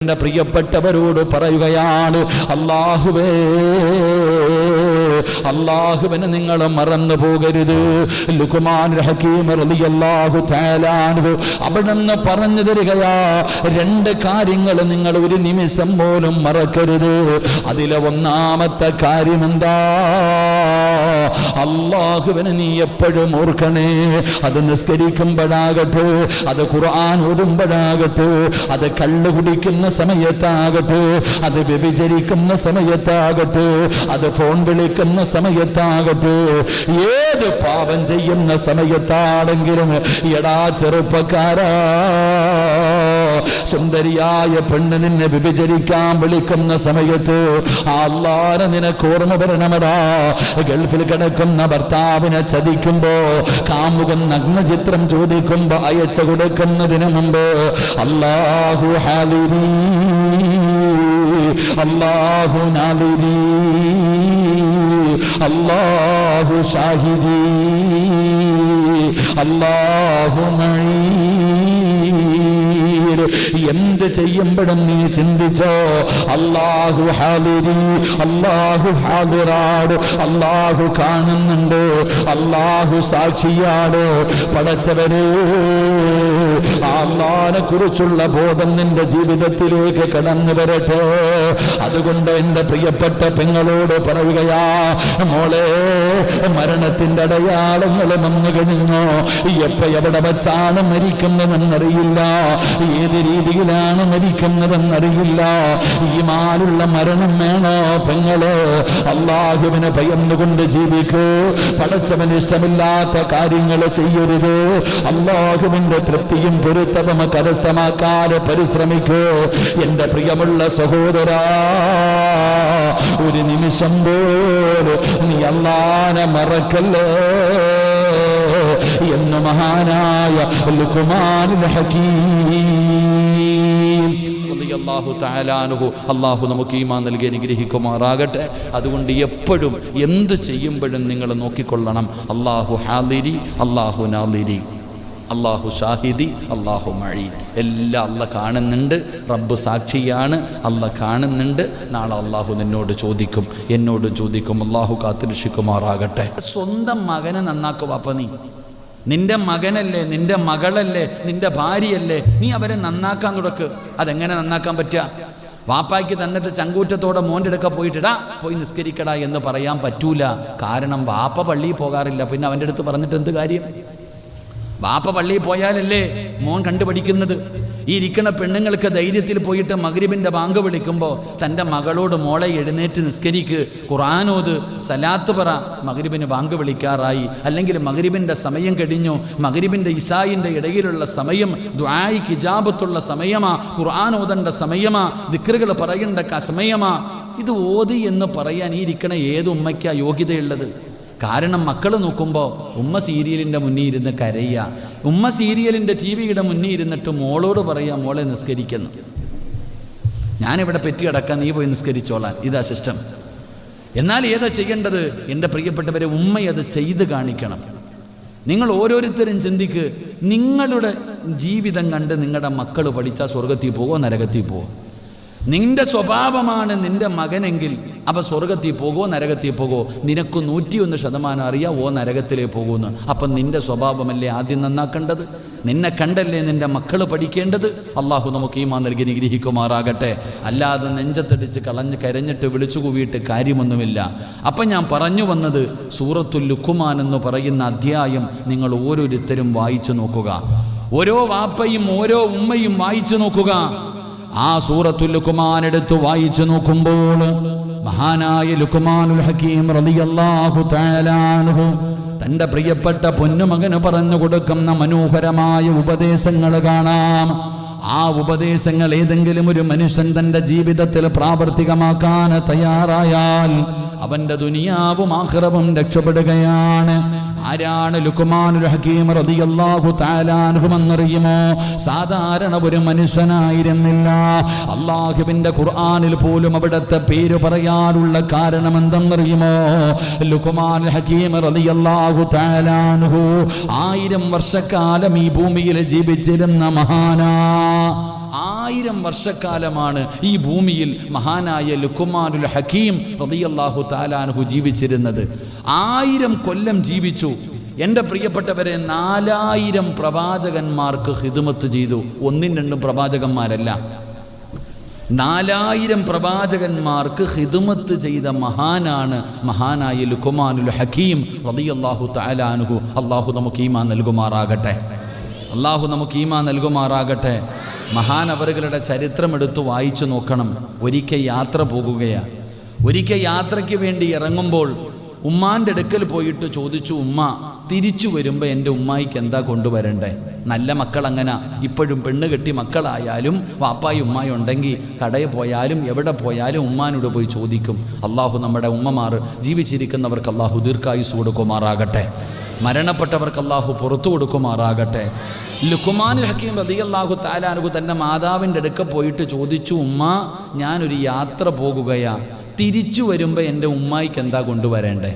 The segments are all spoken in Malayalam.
എന്റെ പ്രിയപ്പെട്ടവരോട് പറയുകയാണ്, അല്ലാഹുവിനെ നിങ്ങൾ മറന്നു പോകരുത്. ലുഖ്മാൻ ഹകീം റളിയല്ലാഹു തആല അൻഹു അവിടുന്ന് പറഞ്ഞു തരികയാ, രണ്ട് കാര്യങ്ങൾ നിങ്ങൾ ഒരു നിമിഷം പോലും മറക്കരുത്. അതിലെ ഒന്നാമത്തെ കാര്യം എന്താ? അല്ലാഹുവിനെ നീ എപ്പോഴും ഓർക്കണേ. അത് നിസ്കരിക്കുമ്പോഴാകട്ടെ, അത് ഖുർആൻ ഓതുമ്പോഴാകട്ടെ, അത് കള്ളു കുടിക്കുന്ന സമയത്താകട്ടെ, അത് വ്യഭിചരിക്കുന്ന സമയത്താകട്ടെ, അത് ഫോൺ വിളിക്കുന്ന സമയത്താകട്ടെ, ഏത് പാപം ചെയ്യുന്ന സമയത്താണെങ്കിലും എടാ ചെറുപ്പക്കാരാ, സുന്ദരിയായ പെണ്ണ് നിന്നെ വ്യഭിചരിക്കാൻ വിളിക്കുന്ന സമയത്ത് അല്ലാഹുവിനെ നിനക്ക് ഓർമ്മ വരണമടാ. ഗൾഫിൽ കിടക്കുന്ന ഭർത്താവിനെ ചതിക്കുമ്പോ, കാമുകൻ നഗ്നചിത്രം ചോദിക്കുമ്പോ അയച്ചു കൊടുക്കുന്നതിന് മുമ്പ് അല്ലാഹു ഹാദിരി, അല്ലാഹു നാദിരി, അല്ലാഹു ഷാഹിദി, അല്ലാഹു മഈ. എന്ത് ചെയ്യുമ്പോഴും നീ ചിന്തിച്ചോ, അല്ലാഹു ഹാദിരി, അല്ലാഹു ഹാദിറാട്, അല്ലാഹു കാണുന്നുണ്ട്, അല്ലാഹു സാക്ഷിയാണ്. പടച്ചവരെ, അല്ലാഹുവിനെ കുറിച്ചുള്ള ബോധം നിന്റെ ജീവിതത്തിലേക്ക് കടന്നു വരട്ടെ. അതുകൊണ്ട് എന്റെ പ്രിയപ്പെട്ട പെങ്ങളോട് പറയുകയാ, മോളെ, മരണത്തിന്റെ അടയാളങ്ങൾ വന്നു കഴിഞ്ഞോ, എപ്പ എവിടെ വച്ചാണ് മരിക്കുന്നതെന്നറിയില്ല, ഏത് രീതിയിലാണ് മരിക്കുന്നതെന്നറിയില്ല. ഈമാനുള്ള മരണം വേണോ പെങ്ങളെ? അല്ലാഹുവിനെ ഭയന്നുകൊണ്ട് ജീവിക്കൂ. പടച്ചവന് ഇഷ്ടമില്ലാത്ത കാര്യങ്ങൾ ചെയ്യരുത്. അല്ലാഹുവിന്റെ തൃപ്തിയും പൊരുത്തവും കരസ്ഥമാക്കാൻ പരിശ്രമിക്കൂ. എന്റെ പ്രിയമുള്ള സഹോദരാ, ഒരു നിമിഷം പോലും നീ അല്ലാഹുവിനെ മറക്കല്ലേ എന്ന് മഹാനായ ലുഖ്മാനുൽ ഹകീം റളിയല്ലാഹു തആല അൻഹു, അല്ലാഹു നമുക്ക് ഈമാൻ നൽകി അനുഗ്രഹിക്കുമാറാകട്ടെ. അതുകൊണ്ട് എപ്പോഴും എന്ത് ചെയ്യുമ്പോഴും നിങ്ങൾ നോക്കിക്കൊള്ളണം, അല്ലാഹു ഹാദിരി, അല്ലാഹു നാദിരി, അല്ലാഹു ഷാഹിദി, അല്ലാഹു മഈ. എല്ലാം അല്ലാഹ് കാണുന്നുണ്ട്. റബ്ബ് സാക്ഷിയാണ്. അല്ലാഹ് കാണുന്നുണ്ട്. നാളെ അല്ലാഹു നിന്നോട് ചോദിക്കും, എന്നോടും ചോദിക്കും. അല്ലാഹു കാത്തുരക്ഷിക്കുമാറാകട്ടെ. സ്വന്തം മകനെ നന്നാക്കുക. അപ്പം നിന്റെ മകനല്ലേ, നിന്റെ മകളല്ലേ, നിന്റെ ഭാര്യയല്ലേ, നീ അവരെ നന്നാക്കാൻ തുടക്ക്. അതെങ്ങനെ നന്നാക്കാൻ പറ്റുക? വാപ്പായ്ക്ക് തന്നിട്ട് ചങ്കൂറ്റത്തോടെ മോൻ്റെ അടുക്ക പോയിട്ടിടാ പോയി നിസ്കരിക്കടാ എന്ന് പറയാൻ പറ്റൂല. കാരണം വാപ്പ പള്ളിയിൽ പോകാറില്ല. പിന്നെ അവൻ്റെ അടുത്ത് പറഞ്ഞിട്ട് എന്ത് കാര്യം? വാപ്പ പള്ളിയിൽ പോയാലല്ലേ മോൻ കണ്ടുപഠിക്കുന്നത്. ഈ ഇരിക്കുന്ന പെണ്ണുങ്ങൾക്ക് ധൈര്യത്തിൽ പോയിട്ട് മഗ്രിബിൻ്റെ ബാങ്ക് വിളിക്കുമ്പോൾ തൻ്റെ മകളോട്, മോളെ എഴുന്നേറ്റ് നിസ്കരിക്ക്, ഖുർആനോത്, സലാത്ത് പറ, മഗ്രിബിന് ബാങ്ക് വിളിക്കാറായി, അല്ലെങ്കിൽ മഗ്രിബിൻ്റെ സമയം കഴിഞ്ഞു, മഗ്രിബിൻ്റെ ഇശായിൻ്റെ ഇടയിലുള്ള സമയം ദുആയിക്ക് ഇജാബത്തുള്ള സമയമാ, ഖുർആൻ ഓതേണ്ട സമയമാ, ദിക്റുകൾ പറയേണ്ട സമയമാ. ഇത് ഓതി എന്ന് പറയാൻ ഈ ഇരിക്കണ ഏത് ഉമ്മയ്ക്കാ യോഗ്യതയുള്ളത്? കാരണം മക്കൾ നോക്കുമ്പോൾ ഉമ്മ സീരിയലിൻ്റെ മുന്നിൽ ഇരുന്ന് കരയുക, ഉമ്മ സീരിയലിൻ്റെ TV-യുടെ മുന്നിൽ ഇരുന്നിട്ട് മോളോട് പറയുക, മോളെ നിസ്കരിക്കുന്നു, ഞാനിവിടെ പെറ്റി കിടക്കാൻ, നീ പോയി നിസ്കരിച്ചോളാൻ. ഇതാ സിസ്റ്റം. എന്നാൽ ഏതാ ചെയ്യേണ്ടത്? എൻ്റെ പ്രിയപ്പെട്ടവരെ, ഉമ്മയത് ചെയ്ത് കാണിക്കണം. നിങ്ങൾ ഓരോരുത്തരും ചിന്തിക്ക്, നിങ്ങളുടെ ജീവിതം കണ്ട് നിങ്ങളുടെ മക്കൾ പഠിച്ചാൽ സ്വർഗത്തിൽ പോകുമോ നരകത്തിൽ പോകുമോ? നിന്റെ സ്വഭാവമാണ് നിന്റെ മകനെങ്കിൽ അപ്പോൾ സ്വർഗത്തിൽ പോകുമോ നരകത്തിൽ പോകുമോ? നിനക്ക് 101% അറിയാം ഓ നരകത്തിലേ പോകുമെന്ന്. അപ്പം നിന്റെ സ്വഭാവമല്ലേ ആദ്യം നന്നാക്കേണ്ടത്? നിന്നെ കണ്ടല്ലേ നിന്റെ മക്കൾ പഠിക്കേണ്ടത്? അള്ളാഹു നമുക്ക് ഈമാൻ നൽകി അനുഗ്രഹിക്കുമാറാകട്ടെ. അല്ലാതെ നെഞ്ചത്തടിച്ച് കരഞ്ഞിട്ട് വിളിച്ചു കൂവിയിട്ട് കാര്യമൊന്നുമില്ല. അപ്പം ഞാൻ പറഞ്ഞു വന്നത്, സൂറത്തുൽ ലുഖ്മാൻ എന്ന് പറയുന്ന അധ്യായം നിങ്ങൾ ഓരോരുത്തരും വായിച്ചു നോക്കുക. ഓരോ വാപ്പയും ഓരോ ഉമ്മയും വായിച്ചു നോക്കുക. ആ സൂറത്തുൽ ലുഖ്മാൻ എടുത്ത് വായിച്ചു നോക്കുമ്പോൾ മഹാനായ ലുഖ്മാനുൽ ഹകീം റളിയല്ലാഹു തആല അൻഹു തൻ്റെ പ്രിയപ്പെട്ട പൊന്നുമകന് പറഞ്ഞു കൊടുക്കുന്ന മനോഹരമായ ഉപദേശങ്ങൾ കാണാം. ആ ഉപദേശങ്ങൾ ഏതെങ്കിലും ഒരു മനുഷ്യൻ തൻ്റെ ജീവിതത്തിൽ പ്രാവർത്തികമാക്കാൻ തയ്യാറായാൽ അവൻ്റെ ദുനിയാവും ആഖിറവും രക്ഷപ്പെടുകയാണ്. ആരാണ് ലുഖ്മാനുൽ ഹകീം റളിയല്ലാഹു തആല അൻഹു എന്നറിയുമോ? സാധാരണ ഒരു മനുഷ്യനായിരുന്നില്ല. അല്ലാഹുവിൻ്റെ ഖുർആനിൽ പോലും അവിടുത്തെ പേര് പറയാനുള്ള കാരണം എന്തെന്നറിയുമോ? ലുഖ്മാനുൽ ഹകീം റളിയല്ലാഹു തആല അൻഹു 1000 വർഷക്കാലം ഈ ഭൂമിയിൽ ജീവിച്ചിരുന്ന മഹാനാ. 1000 വർഷക്കാലമാണ് ഈ ഭൂമിയിൽ മഹാനായ ലുഖ്മാനുൽ ഹക്കീം റളിയല്ലാഹു തആല അൻഹു ജീവിച്ചിരുന്നത്. 1000 കൊല്ലം ജീവിച്ചു. എൻ്റെ പ്രിയപ്പെട്ടവരെ, 4000 പ്രവാചകന്മാർക്ക് ഖിദ്മത്ത് ചെയ്തു. 1-2 പ്രവാചകന്മാരല്ല, 4000 പ്രവാചകന്മാർക്ക് ഖിദ്മത്ത് ചെയ്ത മഹാനാണ് മഹാനായ ലുഖ്മാനുൽ ഹക്കീം റളിയല്ലാഹു തആല അൻഹു. അല്ലാഹു നമുക്ക് ഈമാൻ നൽകുമാറാകട്ടെ. അല്ലാഹു നമുക്ക് ഈമാൻ നൽകുമാറാകട്ടെ. മഹാനവറുകളുടെ ചരിത്രം എടുത്ത് വായിച്ചു നോക്കണം. ഒരിക്കൽ യാത്ര പോകുകയാണ്. ഒരിക്കൽ യാത്രയ്ക്ക് വേണ്ടി ഇറങ്ങുമ്പോൾ ഉമ്മാൻ്റെ അടുക്കൽ പോയിട്ട് ചോദിച്ചു, ഉമ്മ തിരിച്ചു വരുമ്പോൾ എൻ്റെ ഉമ്മായിക്ക് എന്താ കൊണ്ടുവരണ്ടേ? നല്ല മക്കൾ അങ്ങനെ ഇപ്പോഴും പെണ്ണ് കെട്ടി മക്കളായാലും വാപ്പായും ഉമ്മായും ഉണ്ടെങ്കിൽ കടയിൽ പോയാലും എവിടെ പോയാലും ഉമ്മാനോട് പോയി ചോദിക്കും. അള്ളാഹു നമ്മുടെ ഉമ്മമാർ ജീവിച്ചിരിക്കുന്നവർക്ക് അള്ളാഹു ദീർഘായുസ് കൊടുക്കുമാറാകട്ടെ. മരണപ്പെട്ടവർക്ക് അള്ളാഹു പുറത്തു കൊടുക്കുമാറാകട്ടെ. ലുഖ്മാനുൽ ഹക്കീം റളിയല്ലാഹു തആല അൻഹു തൻ്റെ മാതാവിൻ്റെ അടുക്ക പോയിട്ട് ചോദിച്ചു, ഉമ്മ ഞാനൊരു യാത്ര പോകുകയാണ്, തിരിച്ചു വരുമ്പോൾ എൻ്റെ ഉമ്മായിക്ക് എന്താ കൊണ്ടുവരേണ്ടേ?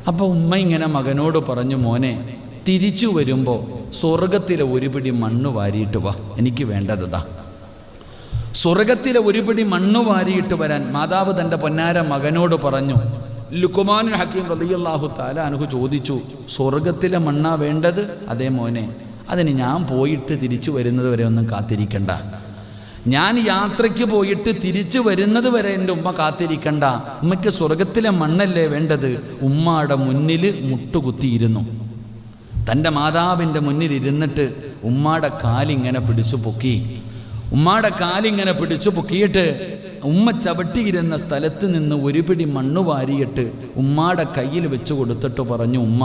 അപ്പോൾ ഉമ്മ ഇങ്ങനെ മകനോട് പറഞ്ഞു, മോനെ തിരിച്ചു വരുമ്പോൾ സ്വർഗത്തിലെ ഒരു പിടി മണ്ണ് വാരിയിട്ട് വാ, എനിക്ക് വേണ്ടതാ. സ്വർഗത്തിലെ ഒരു പിടി മണ്ണ് വാരിയിട്ട് വരാൻ മാതാവ് തൻ്റെ പൊന്നാര മകനോട് പറഞ്ഞു. ലുഖ്മാനുൽ ഹക്കീം റളിയല്ലാഹു തആല അൻഹു ചോദിച്ചു, സ്വർഗത്തിലെ മണ്ണാ വേണ്ടത്? അതേ മോനെ, അതിന് ഞാൻ പോയിട്ട് തിരിച്ചു വരുന്നത് വരെ ഒന്നും കാത്തിരിക്കണ്ട. ഞാൻ യാത്രയ്ക്ക് പോയിട്ട് തിരിച്ചു വരുന്നത് വരെ എൻ്റെ ഉമ്മ കാത്തിരിക്കണ്ട. ഉമ്മയ്ക്ക് സ്വർഗത്തിലെ മണ്ണല്ലേ വേണ്ടത്? ഉമ്മയുടെ മുന്നിൽ മുട്ടുകുത്തിയിരുന്നു. തൻ്റെ മാതാവിൻ്റെ മുന്നിൽ ഇരുന്നിട്ട് ഉമ്മയുടെ കാലിങ്ങനെ പിടിച്ചു പൊക്കി. ഉമ്മയുടെ കാലിങ്ങനെ പിടിച്ചു പൊക്കിയിട്ട് ഉമ്മ ചവിട്ടിയിരുന്ന സ്ഥലത്ത് നിന്ന് ഒരു പിടി മണ്ണ് വാരിയിട്ട് ഉമ്മയുടെ കയ്യിൽ വെച്ച് കൊടുത്തിട്ട് പറഞ്ഞു, ഉമ്മ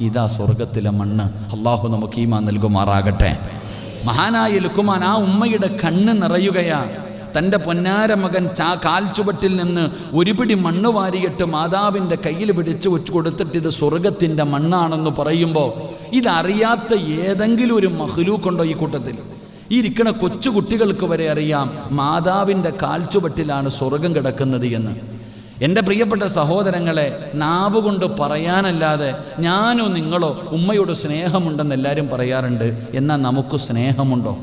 ഇതാ സ്വർഗത്തിലെ മണ്ണ്. അള്ളാഹു നമുക്ക് ഈമാൻ നൽകുമാറാകട്ടെ. മഹാനായ ലുഖ്മാൻ ആ ഉമ്മയുടെ കണ്ണ് നിറയുകയാണ്. തൻ്റെ പൊന്നാര മകൻ കാൽച്ചുവട്ടിൽ നിന്ന് ഒരു പിടി മണ്ണ് വാരിയിട്ട് മാതാവിൻ്റെ കയ്യിൽ പിടിച്ചു വെച്ച് കൊടുത്തിട്ട് ഇത് സ്വർഗത്തിൻ്റെ മണ്ണാണെന്ന് പറയുമ്പോൾ ഇതറിയാത്ത ഏതെങ്കിലും ഒരു മഖ്ലൂക്കുണ്ടോ ഈ കൂട്ടത്തിൽ? ഈ ഇരിക്കണ കൊച്ചു കുട്ടികൾക്ക് വരെ അറിയാം മാതാവിൻ്റെ കാൽച്ചുവട്ടിലാണ് സ്വർഗം കിടക്കുന്നത് എന്ന്. എൻ്റെ പ്രിയപ്പെട്ട സഹോദരങ്ങളെ, നാവ് കൊണ്ട് പറയാനല്ലാതെ ഞാനോ നിങ്ങളോ ഉമ്മയോട് സ്നേഹമുണ്ടെന്ന് എല്ലാവരും പറയാറുണ്ട്. എന്നാൽ നമുക്ക് സ്നേഹമുണ്ടോ?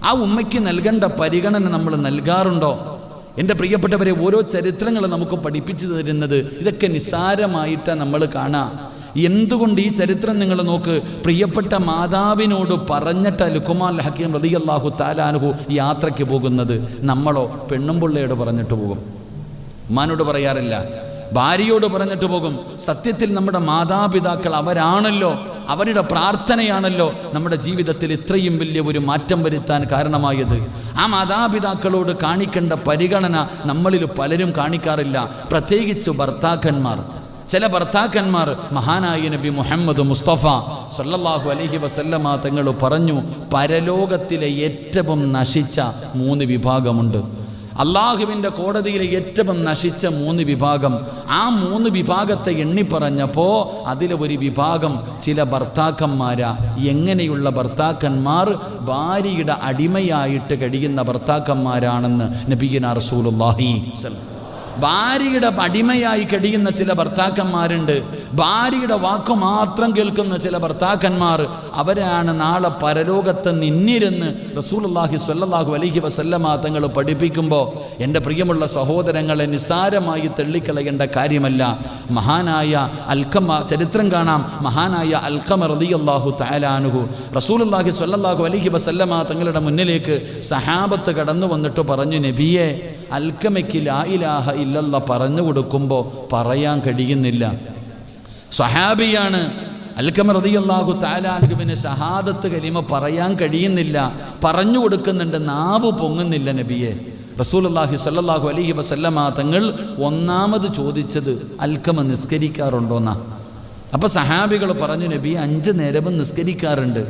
ആ ഉമ്മയ്ക്ക് നൽകേണ്ട പരിഗണന നമ്മൾ നൽകാറുണ്ടോ? എൻ്റെ പ്രിയപ്പെട്ടവരെ, ഓരോ ചരിത്രങ്ങൾ നമുക്ക് പഠിപ്പിച്ചു തരുന്നത് ഇതൊക്കെ നിസ്സാരമായിട്ടാണ് നമ്മൾ കാണാം. എന്തുകൊണ്ട് ഈ ചരിത്രം നിങ്ങൾ നോക്ക്. പ്രിയപ്പെട്ട മാതാവിനോട് പറഞ്ഞിട്ട് ലുഖ്മാനുൽ ഹക്കീം റളിയല്ലാഹു തആല അൻഹു യാത്രയ്ക്ക് പോകുന്നത്. നമ്മളോ പെണ്ണുംപിള്ളയോട് പറഞ്ഞിട്ട് പോകും, ഉമ്മാനോട് പറയാറില്ല, ഭാര്യയോട് പറഞ്ഞിട്ട് പോകും. സത്യത്തിൽ നമ്മുടെ മാതാപിതാക്കൾ അവരാണല്ലോ, അവരുടെ പ്രാർത്ഥനയാണല്ലോ നമ്മുടെ ജീവിതത്തിൽ ഇത്രയും വലിയ ഒരു മാറ്റം വരുത്താൻ കാരണമായത്. ആ മാതാപിതാക്കളോട് കാണിക്കേണ്ട പരിഗണന നമ്മളിൽ പലരും കാണിക്കാറില്ല. പ്രത്യേകിച്ച് ഭർത്താക്കന്മാർ. ചില ഭർത്താക്കന്മാർ മഹാനായ നബി മുഹമ്മദ് മുസ്തഫ സല്ലല്ലാഹു അലൈഹി വസല്ലമ തങ്ങൾ പറഞ്ഞു, പരലോകത്തിലെ ഏറ്റവും നശിച്ച 3 വിഭാഗമുണ്ട്. അള്ളാഹുവിൻ്റെ കോടതിയിലെ ഏറ്റവും നശിച്ച 3 വിഭാഗം. ആ 3 വിഭാഗത്തെ എണ്ണി പറഞ്ഞപ്പോൾ അതിലെ ഒരു വിഭാഗം ചില ഭർത്താക്കന്മാരാ. എങ്ങനെയുള്ള ഭർത്താക്കന്മാർ? ഭാര്യയുടെ അടിമയായിട്ട് കഴിയുന്ന ഭർത്താക്കന്മാരാണെന്ന് നബിയുനാ റസൂലുള്ളാഹി സ്വല്ലല്ലാഹു. ഭാര്യയുടെ അടിമയായി കഴിയുന്ന ചില ഭർത്താക്കന്മാരുണ്ട്. ഭാര്യയുടെ വാക്കു മാത്രം കേൾക്കുന്ന ചില ഭർത്താക്കന്മാർ, അവരാണ് നാളെ പരലോകത്ത് നിന്നിരുന്ന് റസൂലുള്ളാഹി സ്വല്ലല്ലാഹു അലൈഹി വസല്ലമ തങ്ങൾ പഠിപ്പിക്കുമ്പോൾ എൻ്റെ പ്രിയമുള്ള സഹോദരങ്ങളെ നിസ്സാരമായി തള്ളിക്കളയേണ്ട കാര്യമല്ല. മഹാനായ അൽഖമ ചരിത്രം കാണാം. മഹാനായ അൽഖമ റളിയല്ലാഹു തആല അൻഹു റസൂലുള്ളാഹി സ്വല്ലല്ലാഹു അലൈഹി വസല്ലമ തങ്ങളുടെ മുന്നിലേക്ക് സഹാബത്ത് കടന്നു വന്നിട്ട് പറഞ്ഞു, നബിയെ, അൽഖമയ്ക്ക് ലാ ഇലാഹ ഇല്ലല്ലാ പറഞ്ഞു കൊടുക്കുമ്പോൾ പറയാൻ കഴിയുന്നില്ല. സ്വഹാബിയാണ്. അൽഖമ റളിയല്ലാഹു തആല അൻഹുവിന് ഷഹാദത്ത് കലിമ പറയാൻ കഴിയുന്നില്ല, പറഞ്ഞു കൊടുക്കുന്നുണ്ട്, നാവ് പൊങ്ങുന്നില്ല നബിയെ. റസൂലുള്ളാഹി സ്വല്ലല്ലാഹു അലൈഹി വസല്ലമ തങ്ങൾ ഒന്നാമത് ചോദിച്ചത് അൽഖമ നിസ്കരിക്കാറുണ്ടോന്നാ. അപ്പം സഹാബികൾ പറഞ്ഞു, നബി 5 നേരവും നിസ്കരിക്കാറുണ്ട്.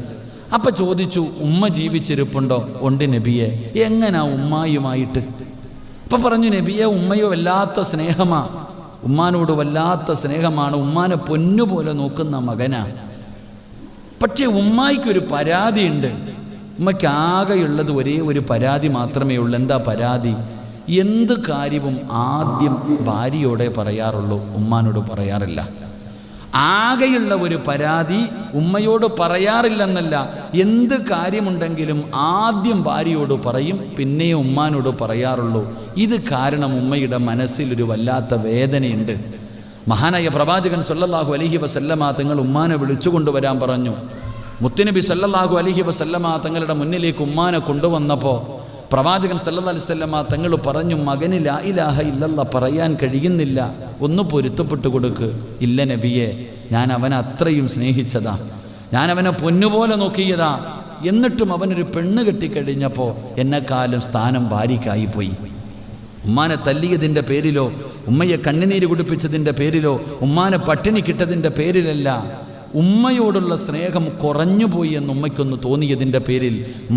അപ്പം ചോദിച്ചു, ഉമ്മ ജീവിച്ചിരിപ്പുണ്ടോ? ഉണ്ട് നബിയെ. എങ്ങനാ ഉമ്മായുമായിട്ട്? അപ്പം പറഞ്ഞു, നബിയെ, ഉമ്മയോ വല്ലാത്ത സ്നേഹമാ, ഉമ്മാനോട് വല്ലാത്ത സ്നേഹമാണ്, ഉമ്മാനെ പൊന്നുപോലെ നോക്കുന്ന മകനാ. പക്ഷേ ഉമ്മായിക്കൊരു പരാതിയുണ്ട്. ഉമ്മയ്ക്ക് ആകെയുള്ളത് ഒരേ ഒരു പരാതി മാത്രമേ ഉള്ളൂ. എന്താ പരാതി? എന്ത് കാര്യവും ആദ്യം ഭാര്യയോടെ പറയാറുള്ളൂ, ഉമ്മാനോട് പറയാറില്ല. ആകെയുള്ള ഒരു പരാതി ഉമ്മയോട് പറയാറില്ലെന്നല്ല, എന്ത് കാര്യമുണ്ടെങ്കിലും ആദ്യം ഭാര്യയോട് പറയും, പിന്നെ ഉമ്മാനോട് പറയാറുള്ളൂ. ഇത് കാരണം ഉമ്മയുടെ മനസ്സിലൊരു വല്ലാത്ത വേദനയുണ്ട്. മഹാനായ പ്രവാചകൻ സല്ലല്ലാഹു അലൈഹി വസല്ലമ തങ്ങൾ ഉമ്മാനെ വിളിച്ചുകൊണ്ടുവരാൻ പറഞ്ഞു. മുത്തുനബി സല്ലല്ലാഹു അലൈഹി വസല്ലമ തങ്ങളുടെ മുന്നിലേക്ക് ഉമ്മാനെ കൊണ്ടുവന്നപ്പോൾ പ്രവാചകൻ സല്ലല്ലാഹു അലൈഹി വസല്ലമ തങ്ങൾ പറഞ്ഞു, മകന് ലാ ഇലാഹ ഇല്ലല്ലാഹ് പറയാൻ കഴിയുന്നില്ല, ഒന്ന് പൊരുത്തപ്പെട്ടു കൊടുക്ക്. ഇല്ല നബിയെ, ഞാൻ അവനെ അത്രയും സ്നേഹിച്ചതാ, ഞാൻ അവനെ പൊന്നുപോലെ നോക്കിയതാ, എന്നിട്ടും അവനൊരു പെണ്ണ് കെട്ടിക്കഴിഞ്ഞപ്പോൾ എന്നെക്കാലം സ്ഥാനം ഭാര്യയ്ക്കായിപ്പോയി. ഉമ്മാനെ തല്ലിയതിൻ്റെ പേരിലോ ഉമ്മയെ കണ്ണുനീര് കുടിപ്പിച്ചതിൻ്റെ പേരിലോ ഉമ്മാനെ പട്ടിണി കിട്ടതിൻ്റെ പേരിലല്ല, ഉമ്മയോടുള്ള സ്നേഹം കുറഞ്ഞുപോയി എന്ന് ഉമ്മയ്ക്കൊന്ന് തോന്നിയതിൻ്റെ പേരിൽ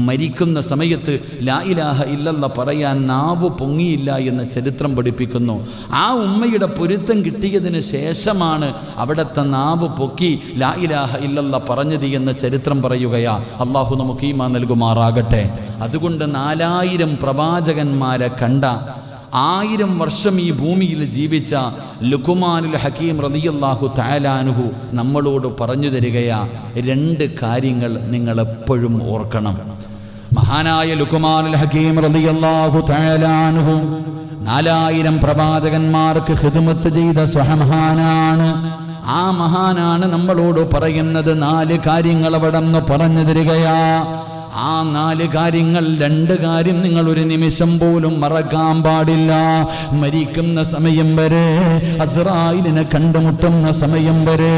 മരിക്കുന്ന സമയത്ത് ലാ ഇലാഹ ഇല്ലല്ലാഹ് പറയാൻ നാവ് പൊങ്ങിയില്ല എന്ന് ചരിത്രം പഠിപ്പിക്കുന്നു. ആ ഉമ്മയുടെ പൊരുത്തം കിട്ടിയതിന് ശേഷമാണ് അവിടുത്തെ നാവ് പൊക്കി ലാ ഇലാഹ ഇല്ലല്ലാഹ് പറഞ്ഞത് എന്ന് ചരിത്രം പറയുകയാ. അള്ളാഹു നമുക്ക് ഈമാൻ നൽകുമാറാകട്ടെ. അതുകൊണ്ട് 4000 പ്രവാചകന്മാരെ കണ്ട, 1000 വർഷം ഈ ഭൂമിയിൽ ജീവിച്ച ലുഖ്മാനുൽ ഹക്കീം റളിയല്ലാഹു തആല അൻഹു നമ്മളോട് പറഞ്ഞു തരികയാ, 2 കാര്യങ്ങൾ നിങ്ങൾ എപ്പോഴും ഓർക്കണം. മഹാനായ ലുഖ്മാനുൽ ഹക്കീം റളിയല്ലാഹു തആല അൻഹു 4000 പ്രവാചകന്മാർക്ക് ഖിദ്മത്ത് ചെയ്ത സ്വഹമഹാനാണ്. ആ മഹാനാണ് നമ്മളോട് പറയുന്നത് 4 കാര്യങ്ങൾ അവിടെ നിന്ന് പറഞ്ഞു തരികയാ. ആ 4 കാര്യങ്ങൾ, 2 കാര്യം നിങ്ങൾ ഒരു നിമിഷം പോലും മറക്കാൻ പാടില്ല. മരിക്കുന്ന സമയം വരെ, അസ്റായിലിനെ കണ്ടുമുട്ടുന്ന സമയം വരെ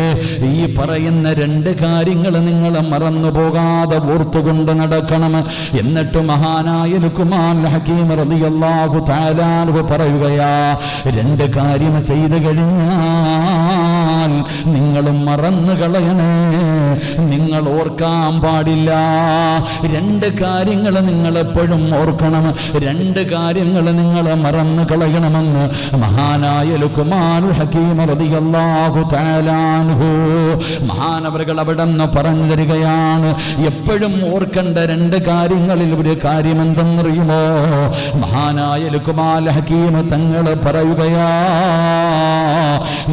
ഈ പറയുന്ന 2 കാര്യങ്ങൾ നിങ്ങൾ മറന്നു പോകാതെ ഓർത്തുകൊണ്ട് നടക്കണം. എന്നിട്ട് മഹാനായ ലുഖ്മാനുൽ ഹക്കീം റളിയല്ലാഹു തആല അൻഹു പറയുകയാ, 2 കാര്യം ചെയ്തു കഴിഞ്ഞാൽ നിങ്ങൾ മറന്നു കളയണേ, നിങ്ങൾ ഓർക്കാൻ പാടില്ല. 2 കാര്യങ്ങൾ നിങ്ങൾ എപ്പോഴും ഓർക്കണം, 2 കാര്യങ്ങൾ നിങ്ങൾ മറന്നു കളയണമെന്ന് മഹാനായ ലുഖ്മാനുൽ ഹക്കീം റളിയല്ലാഹു തആല അൻഹു മഹാനവറുകൾ അവിടെ നിന്ന് പറഞ്ഞു തരികയാണ്. എപ്പോഴും ഓർക്കേണ്ട 2 കാര്യങ്ങളിൽ ഒരു കാര്യം എന്തെന്നറിയുമോ? മഹാനായ ലുഖ്മാനുൽ ഹക്കീം തങ്ങൾ പറയുകയാ,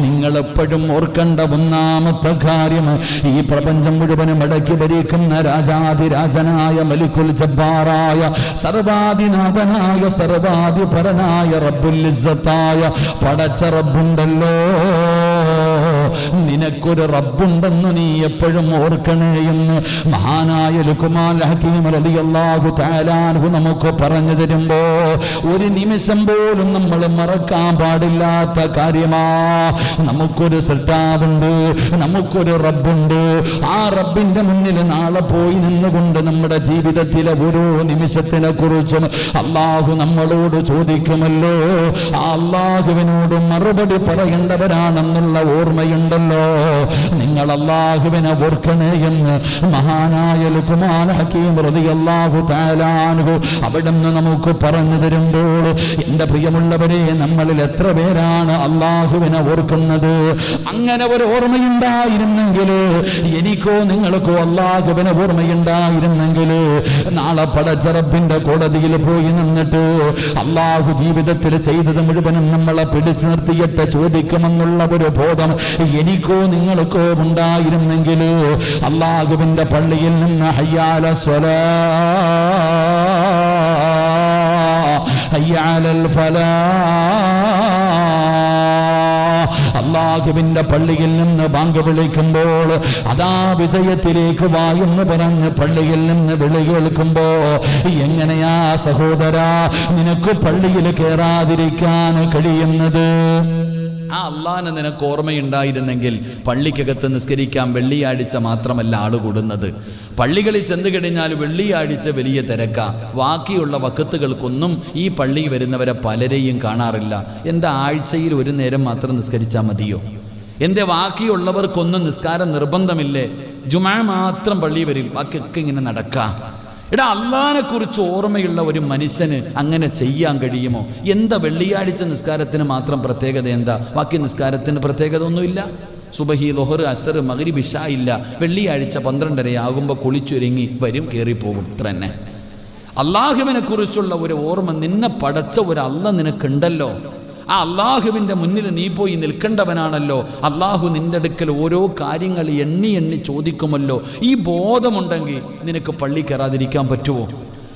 നിങ്ങൾ എപ്പോഴും ഓർക്കേണ്ട 1ാമത്തെ കാര്യം, ഈ പ്രപഞ്ചം മുഴുവനും അടക്കി ഭരിക്കുന്ന രാജാധിരാജനായ മലിക്കുൽ ജബ്ബാറായ സർവാധിനാഥനായ സർവാധിപരനായ റബ്ബുൽ ഇസ്സത്തായ പടച്ച റബ്ബുണ്ടല്ലോ, നിനക്കൊരു റബ്ബുണ്ടെന്ന് നീ എപ്പോഴും ഓർക്കണേ എന്ന് മഹാനായ ലുഖ്മാനുൽ ഹക്കീം റളിയല്ലാഹു തആല അൻഹു നമുക്ക് പറഞ്ഞു തരുമ്പോ ഒരു നിമിഷം പോലും നമ്മൾ മറക്കാൻ പാടില്ലാത്ത കാര്യമാ. നമുക്കൊരു സൃഷ്ടാവുണ്ട്, നമുക്കൊരു റബ്ബുണ്ട്. ആ റബ്ബിന്റെ മുന്നിൽ നാളെ പോയി നിന്നുകൊണ്ട് നമ്മുടെ ജീവിതത്തിലെ ഓരോ നിമിഷത്തിനെ കുറിച്ചും അള്ളാഹു നമ്മളോട് ചോദിക്കുമല്ലോ. ആ അള്ളാഹുവിനോട് മറുപടി പറയേണ്ടവരാണെന്നുള്ള ഓർമ്മയുണ്ടല്ലോ. നിങ്ങൾ അള്ളാഹുവിനെ ഓർക്കണേ എന്ന് മഹാനായ ലുഖ്മാനുൽ ഹക്കീം റളിയല്ലാഹു തആല അൻഹു അവിടുന്ന് നമുക്ക് പറഞ്ഞു തരുമ്പോൾ, എൻ്റെ പ്രിയമുള്ളവരെ, നമ്മളിൽ എത്ര പേരാണ് അള്ളാഹുവിനെ ഓർക്കുന്നത്? അങ്ങനെ ഒരു ഓർമ്മയുണ്ടായിരുന്നെങ്കിൽ, എനിക്കോ നിങ്ങൾക്കോ അള്ളാഹുവിനെ ഓർമ്മയുണ്ടായിരുന്നെങ്കിൽ, നാളെ പടച്ച റബ്ബിന്റെ കോടതിയിൽ പോയി നിന്നിട്ട് അള്ളാഹു ജീവിതത്തിൽ ചെയ്തത് മുഴുവനും നമ്മളെ പിടിച്ചു നിർത്തിയിട്ട് ചോദിക്കുമെന്നുള്ള ഒരു ബോധം എനിക്കോ നിങ്ങൾക്കോ ഉണ്ടായിരുന്നെങ്കിൽ, അള്ളാഹുവിന്റെ പള്ളിയിൽ നിന്ന് ഹയ്യാല സ്വലാ ഹയ്യാലൽ ഫലാ, അള്ളാഹുവിന്റെ പള്ളിയിൽ നിന്ന് ബാങ്ക് വിളിക്കുമ്പോൾ അതാ വിജയത്തിലേക്ക് വായെന്ന് പറഞ്ഞ് പള്ളിയിൽ നിന്ന് വിളി കേൾക്കുമ്പോ എങ്ങനെയാ സഹോദരാ നിനക്ക് പള്ളിയിൽ കയറാതിരിക്കാൻ കഴിയുന്നത്? ആ അള്ളാഹനെ നിനക്ക് ഓർമ്മയുണ്ടായിരുന്നെങ്കിൽ പള്ളിക്കകത്ത് നിസ്കരിക്കാൻ വെള്ളിയാഴ്ച മാത്രമല്ല ആള് കൂടുന്നത്. പള്ളികളിൽ ചെന്ന് കഴിഞ്ഞാൽ വെള്ളിയാഴ്ച വലിയ തിരക്കാ. ബാക്കിയുള്ള വക്കത്തുകൾക്കൊന്നും ഈ പള്ളി വരുന്നവരെ പലരെയും കാണാറില്ല. എന്താ ആഴ്ചയിൽ ഒരു നേരം മാത്രം നിസ്കരിച്ചാൽ മതിയോ? എൻ്റെ ബാക്കിയുള്ളവർക്കൊന്നും നിസ്കാരം നിർബന്ധമില്ലേ? ജുമാ മാത്രം പള്ളി വരും, ബാക്കിയൊക്കെ ഇങ്ങനെ നടക്കാം. എടാ, അള്ളാഹിനെ കുറിച്ച് ഓർമ്മയുള്ള ഒരു മനുഷ്യന് അങ്ങനെ ചെയ്യാൻ കഴിയുമോ? എന്താ വെള്ളിയാഴ്ച നിസ്കാരത്തിന് മാത്രം പ്രത്യേകത? എന്താ ബാക്കി നിസ്കാരത്തിന് പ്രത്യേകത ഒന്നുമില്ല? സുബഹി, ലൊഹർ, അസർ, മഗ്രിബ്, ഇശാ ഇല്ല. വെള്ളിയാഴ്ച 12:30 ആകുമ്പോൾ കുളിച്ചൊരുങ്ങി വരും, കയറിപ്പോകും. ഇത്ര തന്നെ. അള്ളാഹുവിനെ കുറിച്ചുള്ള ഒരു ഓർമ്മ, നിന്നെ പടച്ച ഒരു അള്ള നിനക്കുണ്ടല്ലോ. ആ അള്ളാഹുവിൻ്റെ മുന്നിൽ നീ പോയി നിൽക്കേണ്ടവനാണല്ലോ. അള്ളാഹു നിൻ്റെ അടുക്കൽ ഓരോ കാര്യങ്ങൾ എണ്ണി എണ്ണി ചോദിക്കുമല്ലോ. ഈ ബോധമുണ്ടെങ്കിൽ നിനക്ക് പള്ളി കയറാതിരിക്കാൻ പറ്റുമോ?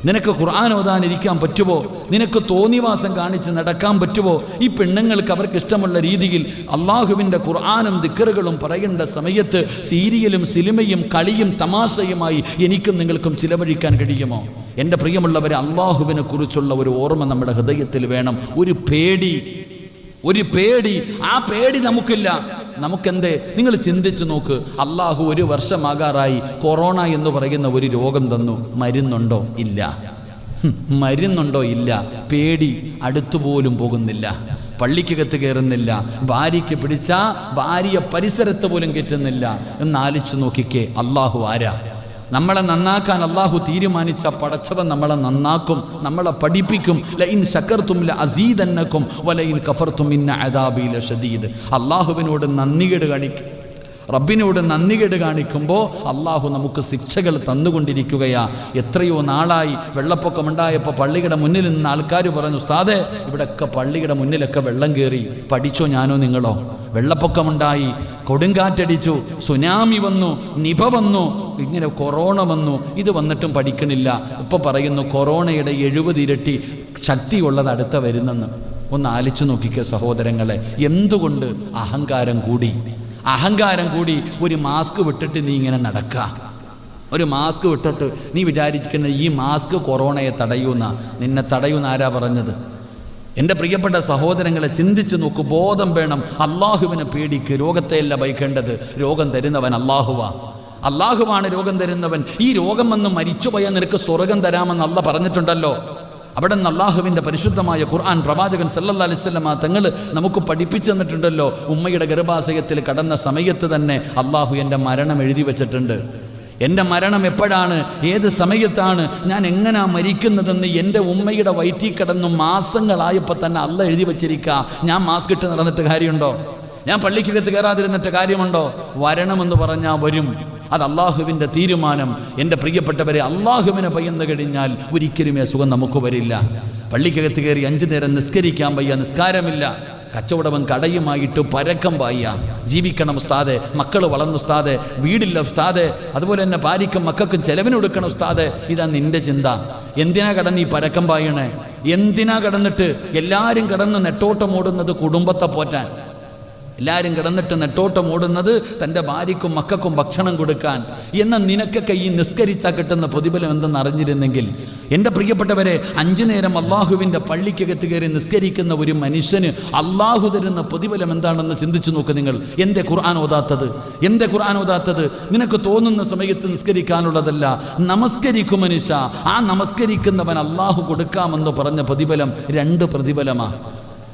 നിനക്ക് ഖുർആൻ ഓതാനിരിക്കാൻ പറ്റുമോ? നിനക്ക് തോന്നിവാസം കാണിച്ച് നടക്കാൻ പറ്റുമോ? ഈ പെണ്ണുങ്ങൾക്ക് അവർക്ക് ഇഷ്ടമുള്ള രീതിയിൽ അള്ളാഹുവിൻ്റെ ഖുർആനും ദിക്റുകളും പറയേണ്ട സമയത്ത് സീരിയലും സിനിമയും കളിയും തമാശയുമായി എനിക്കും നിങ്ങൾക്കും ചിലവഴിക്കാൻ കഴിയുമോ? എൻ്റെ പ്രിയമുള്ളവരെ, അള്ളാഹുവിനെ കുറിച്ചുള്ള ഒരു ഓർമ്മ നമ്മുടെ ഹൃദയത്തിൽ വേണം. ഒരു പേടി. ആ പേടി നമുക്കില്ല. നമുക്കെന്തേ? നിങ്ങൾ ചിന്തിച്ചു നോക്ക്. അള്ളാഹു 1 വർഷമാകാറായി കൊറോണ എന്ന് പറയുന്ന ഒരു രോഗം തന്നു. മരുന്നുണ്ടോ? ഇല്ല. മരുന്നുണ്ടോ? ഇല്ല. പേടി അടുത്തുപോലും പോകുന്നില്ല, പള്ളിക്കകത്ത് കയറുന്നില്ല, ഭാര്യയ്ക്ക് പിടിച്ചാൽ ഭാര്യ പരിസരത്ത് പോലും കയറ്റുന്നില്ല. എന്നാലിച്ചു നോക്കിക്കേ, അള്ളാഹു ആരാ? നമ്മളെ നന്നാക്കാൻ അള്ളാഹു തീരുമാനിച്ച പടച്ചവൻ നമ്മളെ നന്നാക്കും, നമ്മളെ പഠിപ്പിക്കും. ലഇൻ ശകർതും ലഅസീദന്നകും വലഇൻ കഫർതും ഇന്ന അദാബി ലശദീദ്. അള്ളാഹുവിനോട് നന്ദികേട് കാണിക്കും, റബ്ബിനോട് നന്ദികേട് കാണിക്കുമ്പോൾ അള്ളാഹു നമുക്ക് ശിക്ഷകൾ തന്നുകൊണ്ടിരിക്കുകയാ. എത്രയോ നാളായി വെള്ളപ്പൊക്കമുണ്ടായപ്പോൾ പള്ളിയുടെ മുന്നിൽ നിന്ന് ആൾക്കാർ പറഞ്ഞു, ഉസ്താദേ ഇവിടെയൊക്കെ പള്ളിയുടെ മുന്നിലൊക്കെ വെള്ളം കയറി. പഠിച്ചോ ഞാനോ നിങ്ങളോ? വെള്ളപ്പൊക്കമുണ്ടായി, കൊടുങ്കാറ്റടിച്ചു, സുനാമി വന്നു, നിപ വന്നു, ഇങ്ങനെ കൊറോണ വന്നു. ഇത് വന്നിട്ടും പഠിക്കണില്ല. ഇപ്പോൾ പറയുന്നു കൊറോണയുടെ 70 ഇരട്ടി ശക്തിയുള്ളത് അടുത്ത വരുന്നെന്ന്. ഒന്ന് ആലിച്ചു നോക്കിക്കുക സഹോദരങ്ങളെ. എന്തുകൊണ്ട്? അഹങ്കാരം കൂടി. ഒരു മാസ്ക് വിട്ടിട്ട് നീ ഇങ്ങനെ നടക്കുക. ഒരു മാസ്ക് വിട്ടിട്ട് നീ വിചാരിക്കുന്നത് ഈ മാസ്ക് കൊറോണയെ തടയൂന്ന. നിന്നെ തടയൂന്ന് ആരാ പറഞ്ഞത്? എൻ്റെ പ്രിയപ്പെട്ട സഹോദരങ്ങളെ, ചിന്തിച്ചു നോക്കൂ. ബോധം വേണം. അള്ളാഹുവിനെ പേടിക്ക്. രോഗത്തെയല്ല ഭയക്കേണ്ടത്. രോഗം തരുന്നവൻ അള്ളാഹുവാണ് രോഗം തരുന്നവൻ. ഈ രോഗം വന്ന് മരിച്ചുപോയാൽ നിനക്ക് സ്വർഗം തരാമെന്ന് അള്ളാഹ് പറഞ്ഞിട്ടുണ്ടല്ലോ. അവിടെ നിന്ന് അള്ളാഹുവിൻ്റെ പരിശുദ്ധമായ ഖുർആൻ പ്രവാചകൻ സല്ലല്ലാഹു അലൈഹി വസല്ലം തങ്ങൾ നമുക്ക് പഠിപ്പിച്ചു തന്നിട്ടുണ്ടല്ലോ. ഉമ്മയുടെ ഗർഭാശയത്തിൽ കടന്ന സമയത്ത് തന്നെ അള്ളാഹു എൻ്റെ മരണം എഴുതി വെച്ചിട്ടുണ്ട്. എൻ്റെ മരണം എപ്പോഴാണ്, ഏത് സമയത്താണ്, ഞാൻ എങ്ങനെയാ മരിക്കുന്നതെന്ന് എൻ്റെ ഉമ്മയുടെ വയറ്റിൽ കിടന്നു മാസങ്ങളായപ്പോൾ തന്നെ അള്ള എഴുതി വച്ചിരിക്കുക. ഞാൻ മാസ്ക് ഇട്ട് നടന്നിട്ട് കാര്യമുണ്ടോ? ഞാൻ പള്ളിക്കകത്ത് കയറാതിരുന്നിട്ട് കാര്യമുണ്ടോ? വരണമെന്ന് പറഞ്ഞാൽ വരും. അത് അള്ളാഹുവിൻ്റെ തീരുമാനം. എൻ്റെ പ്രിയപ്പെട്ടവരെ, അള്ളാഹുവിനെ ഭയന്ന് കഴിഞ്ഞാൽ ഒരിക്കലുമേ സുഖം നമുക്ക് വരില്ല. പള്ളിക്കകത്ത് കയറി 5 നേരം നിസ്കരിക്കാൻ വയ്യ, നിസ്കാരമില്ല. കച്ചവടവൻ കടയുമായിട്ട് പരക്കം പായ്യ. ജീവിക്കണം ഉസ്താദെ, മക്കൾ വളർന്നു ഉസ്താദെ, വീടില്ല ഉസ്താദെ, അതുപോലെ തന്നെ ഭാര്യയ്ക്കും മക്കൾക്കും ചെലവിന് കൊടുക്കണം ഉസ്താദെ. ഇതാ നിന്റെ ചിന്ത. എന്തിനാ കടന്ന് ഈ പരക്കം പായണേ? എന്തിനാ കടന്നിട്ട് എല്ലാവരും കടന്ന് നെട്ടോട്ടം ഓടുന്നത് കുടുംബത്തെ പോറ്റാൻ? എല്ലാവരും കിടന്നിട്ട് നെട്ടോട്ടം ഓടുന്നത് തൻ്റെ ഭാര്യയ്ക്കും മക്കൾക്കും ഭക്ഷണം കൊടുക്കാൻ. എന്നാൽ നിനക്കൊക്കെ ഈ നിസ്കരിച്ചാൽ കിട്ടുന്ന പ്രതിഫലം എന്തെന്ന് അറിഞ്ഞിരുന്നെങ്കിൽ, എൻ്റെ പ്രിയപ്പെട്ടവരെ, 5 നേരം അള്ളാഹുവിൻ്റെ പള്ളിക്കകത്ത് കയറി നിസ്കരിക്കുന്ന ഒരു മനുഷ്യന് അള്ളാഹു തരുന്ന പ്രതിഫലം എന്താണെന്ന് ചിന്തിച്ചു നോക്ക് നിങ്ങൾ. എൻ്റെ ഖുർആൻ ഓതാത്തത് നിനക്ക് തോന്നുന്ന സമയത്ത് നിസ്കരിക്കാനുള്ളതല്ല. നമസ്കരിക്കും മനുഷ്യ. ആ നമസ്കരിക്കുന്നവൻ അള്ളാഹു കൊടുക്കാമെന്ന് പറഞ്ഞ പ്രതിഫലം 2 പ്രതിഫലമാണ്.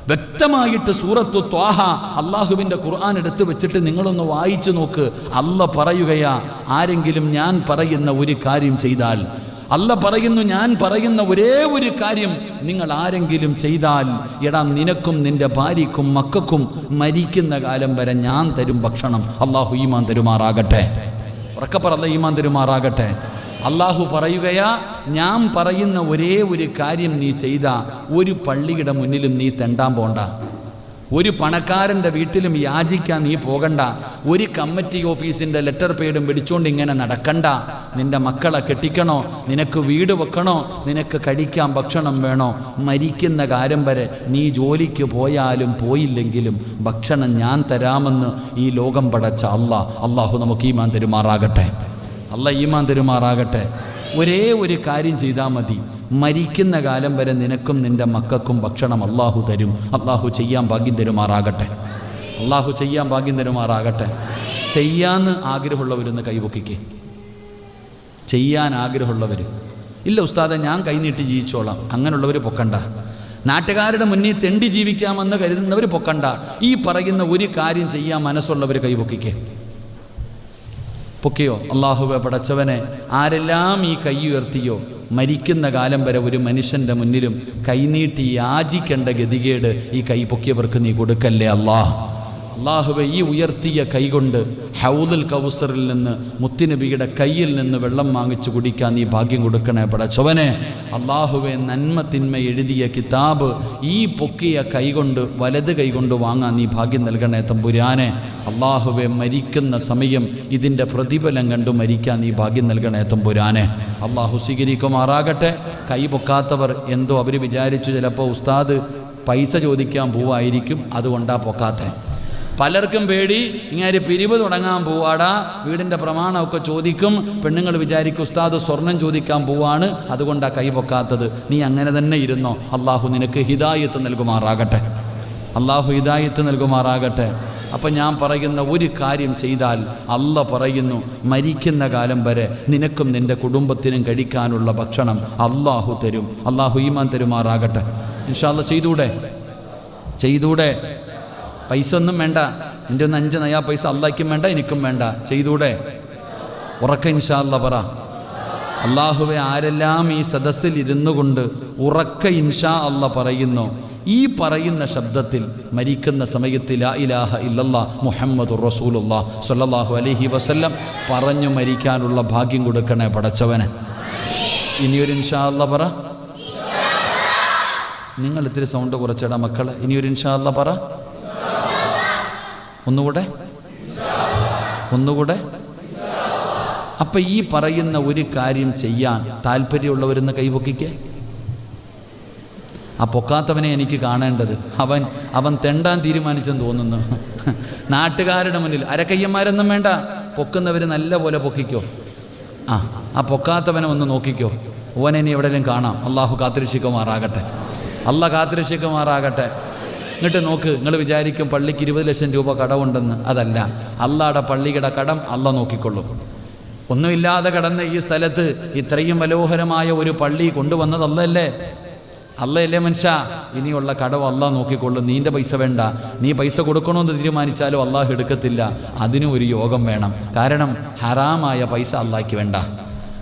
വ്യക്തമായിട്ട് സൂറത്തു ത്വാഹ അള്ളാഹുവിൻ്റെ ഖുർആൻ എടുത്ത് വെച്ചിട്ട് നിങ്ങളൊന്ന് വായിച്ചു നോക്ക്. അല്ല പറയുകയാ, ആരെങ്കിലും ഞാൻ പറയുന്ന ഒരു കാര്യം ചെയ്താൽ, അല്ല പറയുന്നു, ഞാൻ പറയുന്ന ഒരേ ഒരു കാര്യം നിങ്ങൾ ആരെങ്കിലും ചെയ്താൽ, എടാ നിനക്കും നിന്റെ ഭാര്യയ്ക്കും മക്കൾക്കും മരിക്കുന്ന കാലം വരെ ഞാൻ തരും ഭക്ഷണം. അള്ളാഹു ഈമാൻ തരുമാറാകട്ടെ. ഉറക്കപ്പറല്ല, ഈമാൻ തരുമാറാകട്ടെ. അള്ളാഹു പറയുകയാ, ഞാൻ പറയുന്ന ഒരേ ഒരു കാര്യം നീ ചെയ്താ ഒരു പള്ളിയുടെ മുന്നിലും നീ തെണ്ടാൻ പോണ്ട, ഒരു പണക്കാരൻ്റെ വീട്ടിലും യാചിക്കാൻ നീ പോകണ്ട, ഒരു കമ്മിറ്റി ഓഫീസിൻ്റെ ലെറ്റർ പേഡും പിടിച്ചുകൊണ്ട് ഇങ്ങനെ നടക്കണ്ട. നിൻ്റെ മക്കളെ കെട്ടിക്കണോ, നിനക്ക് വീട് വെക്കണോ, നിനക്ക് കഴിക്കാൻ ഭക്ഷണം വേണോ, മരിക്കുന്ന കാലം വരെ നീ ജോലിക്ക് പോയാലും പോയില്ലെങ്കിലും ഭക്ഷണം ഞാൻ തരാമെന്ന് ഈ ലോകം പടച്ച അള്ളാഹു നമുക്ക് ഈമാൻ തരുമാറാകട്ടെ. ഈമാൻ തരുമാറാകട്ടെ. ഒരേ ഒരു കാര്യം ചെയ്താൽ മതി. മരിക്കുന്ന കാലം വരെ നിനക്കും നിൻ്റെ മക്കൾക്കും ഭക്ഷണം അള്ളാഹു തരും. അള്ളാഹു ചെയ്യാൻ ഭാഗ്യം തരുമാറാകട്ടെ. ചെയ്യാന്ന് ആഗ്രഹമുള്ളവരൊന്ന് കൈപൊക്കിക്കേ. ചെയ്യാൻ ആഗ്രഹമുള്ളവർ. ഇല്ല ഉസ്താദെ ഞാൻ കൈനീട്ടി ജീവിച്ചോളാം, അങ്ങനെയുള്ളവർ പൊക്കണ്ട. നാട്ടുകാരുടെ മുന്നിൽ തെണ്ടി ജീവിക്കാമെന്ന് കരുതുന്നവർ പൊക്കണ്ട. ഈ പറയുന്ന ഒരു കാര്യം ചെയ്യാൻ മനസ്സുള്ളവർ കൈപൊക്കിക്കേ. പൊക്കിയോ? അള്ളാഹുവെ പടച്ചവനെ, ആരെല്ലാം ഈ കൈ ഉയർത്തിയോ മരിക്കുന്ന കാലം വരെ ഒരു മനുഷ്യൻ്റെ മുന്നിലും കൈനീട്ടി യാചിക്കേണ്ട ഗതികേട് ഈ കൈ പൊക്കിയവർക്ക് നീ കൊടുക്കല്ലേ അല്ലാഹുവേ ഈ ഉയർത്തിയ കൈകൊണ്ട് ഹൗദുൽ കൗസറിൽ നിന്ന് മുത്തുനബിയുടെ കയ്യിൽ നിന്ന് വെള്ളം വാങ്ങിച്ചു കുടിക്കാൻ നീ ഭാഗ്യം കൊടുക്കണേ പടച്ചവനെ. അല്ലാഹുവേ നന്മ തിന്മ എഴുതിയ കിതാബ് ഈ പൊക്കിയ കൈകൊണ്ട് വലത് കൈകൊണ്ട് വാങ്ങാൻ നീ ഭാഗ്യം നൽകണേ തമ്പുരാനെ. അല്ലാഹുവേ മരിക്കുന്ന സമയം ഇതിൻ്റെ പ്രതിഫലം കണ്ടു മരിക്കാൻ നീ ഭാഗ്യം നൽകണേ തമ്പുരാനെ. അല്ലാഹു സ്വീകരിക്കുമാറാകട്ടെ. കൈ പൊക്കാത്തവർ എന്തോ അവർ വിചാരിച്ചു ചിലപ്പോൾ ഉസ്താദ് പൈസ ചോദിക്കാൻ പോവായിരിക്കും, അതുകൊണ്ടാ പൊക്കാത്തേ. പലർക്കും പേടി, ഇങ്ങനെ പിരിവ് തുടങ്ങാൻ പോവാടാ, വീടിൻ്റെ പ്രമാണമൊക്കെ ചോദിക്കും. പെണ്ണുങ്ങൾ വിചാരിക്കും ഉസ്താദ് സ്വർണം ചോദിക്കാൻ പോവാണ്, അതുകൊണ്ടാ കൈ പൊക്കാത്തത്. നീ അങ്ങനെ തന്നെ ഇരുന്നോ. അള്ളാഹു നിനക്ക് ഹിദായത്ത് നൽകുമാറാകട്ടെ. അള്ളാഹു ഹിദായത്ത് നൽകുമാറാകട്ടെ. അപ്പം ഞാൻ പറയുന്ന ഒരു കാര്യം ചെയ്താൽ അല്ല പറയുന്നു മരിക്കുന്ന കാലം വരെ നിനക്കും നിൻ്റെ കുടുംബത്തിനും കഴിക്കാനുള്ള ഭക്ഷണം അള്ളാഹു തരും. അള്ളാഹു ഈമാൻ തരുമാറാകട്ടെ. ഇൻഷാ അല്ലാ ചെയ്തൂടെ. പൈസ ഒന്നും വേണ്ട, എൻ്റെ ഒന്ന് 5 നയാ പൈസ അള്ളാഹ്ക്കും വേണ്ട എനിക്കും വേണ്ട. ചെയ്തൂടെ? ഉറക്ക ഇൻഷാ അല്ലാ പറ. അള്ളാഹുവെ ആരെല്ലാം ഈ സദസ്സിൽ ഇരുന്നു കൊണ്ട് ഉറക്ക ഇൻഷാ അല്ലാ പറയുന്നു, ഈ പറയുന്ന ശബ്ദത്തിൽ മരിക്കുന്ന സമയത്ത് ലാ ഇലാഹ ഇല്ലല്ലാഹ് മുഹമ്മദുർ റസൂലുള്ളാഹ് സ്വല്ലല്ലാഹു അലൈഹി വസല്ലം പറഞ്ഞു മരിക്കാനുള്ള ഭാഗ്യം കൊടുക്കണേ പടച്ചവനെ. ഇനിയൊരു ഇൻഷാ അല്ലാ പറ. നിങ്ങൾ ഇത്തിരി സൗണ്ട് കുറച്ചിടാം മക്കളെ. ഇനിയൊരു ഇൻഷാ അല്ലാ പറ. ഒന്നുകൂടെ. അപ്പം ഈ പറയുന്ന ഒരു കാര്യം ചെയ്യാൻ താല്പര്യമുള്ളവരെന്ന് കൈപൊക്കിക്കേ. ആ പൊക്കാത്തവനെ എനിക്ക് കാണേണ്ടത്. അവൻ തെണ്ടാൻ തീരുമാനിച്ചെന്ന് തോന്നുന്നു. നാട്ടുകാരുടെ മുന്നിൽ അരക്കയ്യന്മാരൊന്നും വേണ്ട, പൊക്കുന്നവർ നല്ല പോലെ പൊക്കിക്കോ. ആ പൊക്കാത്തവനെ ഒന്ന് നോക്കിക്കോ. ഓനെ ഇനി എവിടെയെങ്കിലും കാണാം. അള്ളാഹു കാത്തിരക്ഷിക്കുമാറാകട്ടെ. അള്ളാഹ് കാത്തിരക്ഷിക്കുമാറാകട്ടെ. ഇങ്ങോട്ട് നോക്ക്. നിങ്ങൾ വിചാരിക്കും പള്ളിക്ക് 20 ലക്ഷം രൂപ കടമുണ്ടെന്ന്. അതല്ല, അള്ളാഹുടെ പള്ളിയുടെ കടം അള്ളാഹ് നോക്കിക്കൊള്ളും. ഒന്നുമില്ലാതെ കടന്ന് ഈ സ്ഥലത്ത് ഇത്രയും മനോഹരമായ ഒരു പള്ളി കൊണ്ടുവന്നത് അള്ളയല്ലേ മനുഷ്യ. ഇനിയുള്ള കടവ് അള്ളാഹ് നോക്കിക്കൊള്ളും. നീൻ്റെ പൈസ വേണ്ട. നീ പൈസ കൊടുക്കണമെന്ന് തീരുമാനിച്ചാലും അള്ളാഹു എടുക്കത്തില്ല. അതിനും ഒരു യോഗം വേണം. കാരണം ഹറാമായ പൈസ അള്ളാഹ്ക്ക് വേണ്ട.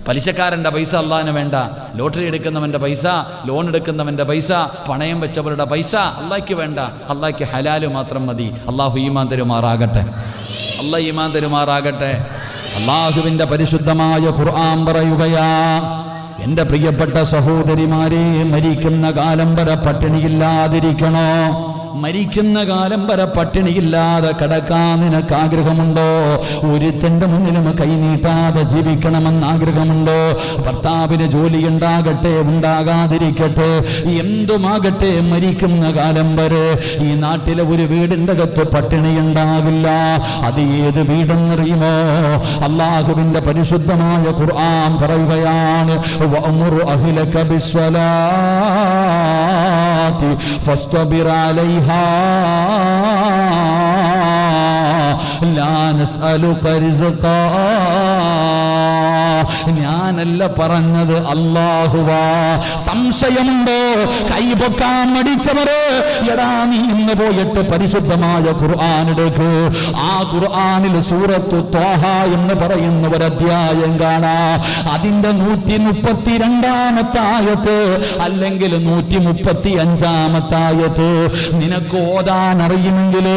പലിശക്കാരൻ്റെ പൈസ അള്ളാഹിന് വേണ്ട. ലോട്ടറി എടുക്കുന്നവൻ്റെ പൈസ, ലോൺ എടുക്കുന്നവൻ്റെ പൈസ, പണയം വെച്ചവരുടെ പൈസ അള്ളാഹ്ക്ക് വേണ്ട. അള്ളാഹ്ക്ക് ഹലാല് മാത്രം മതി. അള്ളാഹു ഈമാൻ തരുമാറാകട്ടെ. അള്ളാഹ് ഈമാൻ തരുമാറാകട്ടെ. അള്ളാഹുവിൻ്റെ പരിശുദ്ധമായ ഖുർആൻ പറയുകയാ, എൻ്റെ പ്രിയപ്പെട്ട സഹോദരിമാരെ, മരിക്കുന്ന കാലം വരെ പട്ടിണിയില്ലാതിരിക്കണോ? മരിക്കുന്ന കാലം വരെ പട്ടിണിയില്ലാതെ കിടക്കാൻ നിനക്ക് ആഗ്രഹമുണ്ടോ? ഒരുത്തൻ്റെ മുന്നിലും കൈനീട്ടാതെ ജീവിക്കണമെന്ന് ആഗ്രഹമുണ്ടോ? ഭർത്താവിന് ജോലി ഉണ്ടാകട്ടെ ഉണ്ടാകാതിരിക്കട്ടെ, എന്തുമാകട്ടെ, മരിക്കുന്ന കാലം വരെ ഈ നാട്ടിലെ ഒരു വീടിൻ്റെ അകത്ത് പട്ടിണി ഉണ്ടാകില്ല. അത് ഏത് വീടെന്നറിയുമോ? അള്ളാഹുവിൻ്റെ പരിശുദ്ധമായ ഖുർആൻ പറയുകയാണ്, വഅ്മുർ അഹ്ലക ബിസ്സലാത്തി ഫസ്തബിർ അലൈഹ ലാ നസ്അലുക റിസ്ഖാ. ഞാനല്ല പറഞ്ഞത്, അല്ലാഹുവാ. സംശയമുണ്ടോ? കൈപൊക്കാൻ മടിച്ചവര്, എടാ നീ ഇന്ന് പോയിട്ട് പരിശുദ്ധമായ ഖുർആൻ എടുക്ക്. ആ ഖുർആനിൽ സൂറത്തു ത്വാഹ എന്ന് പറയുന്ന ഒരു അധ്യായം കാണാ. അതിന്റെ 132-ാമത്തെ ആയത്ത് അല്ലെങ്കിൽ 135-ാമത്തെ ആയത്ത് നിനക്ക് ഓതാൻ അറിയുമെങ്കിൽ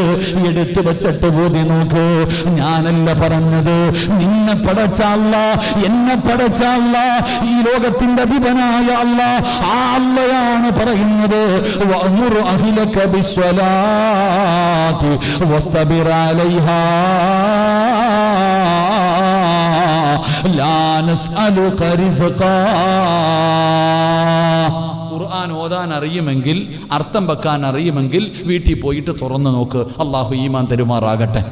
എടുത്തു വെച്ചിട്ട് ഓതി നോക്ക്. ഞാനല്ല പറഞ്ഞത്, നിന്നെ പടച്ച അല്ലാഹ്, എന്നെ പടച്ച അല്ലാഹ്, ഈ ലോകത്തിന്റെ അധിപനായ അല്ലാഹ്, ആ അല്ലാഹയാണ് പറയുന്നത്. വഅ്മുർ അഹ്ലക ബിസ്സലാത്തി വസ്തബിർ അലൈഹാ ലാ നസ്അലുക റിസ്ഖാ. ഖുർആൻ ഓതാൻ അറിയുമെങ്കിൽ, അർത്ഥം വെക്കാൻ അറിയുമെങ്കിൽ വീട്ടിൽ പോയിട്ട് തുറന്നു നോക്ക്. അള്ളാഹു ഈമാൻ തരുമാറാകട്ടെ.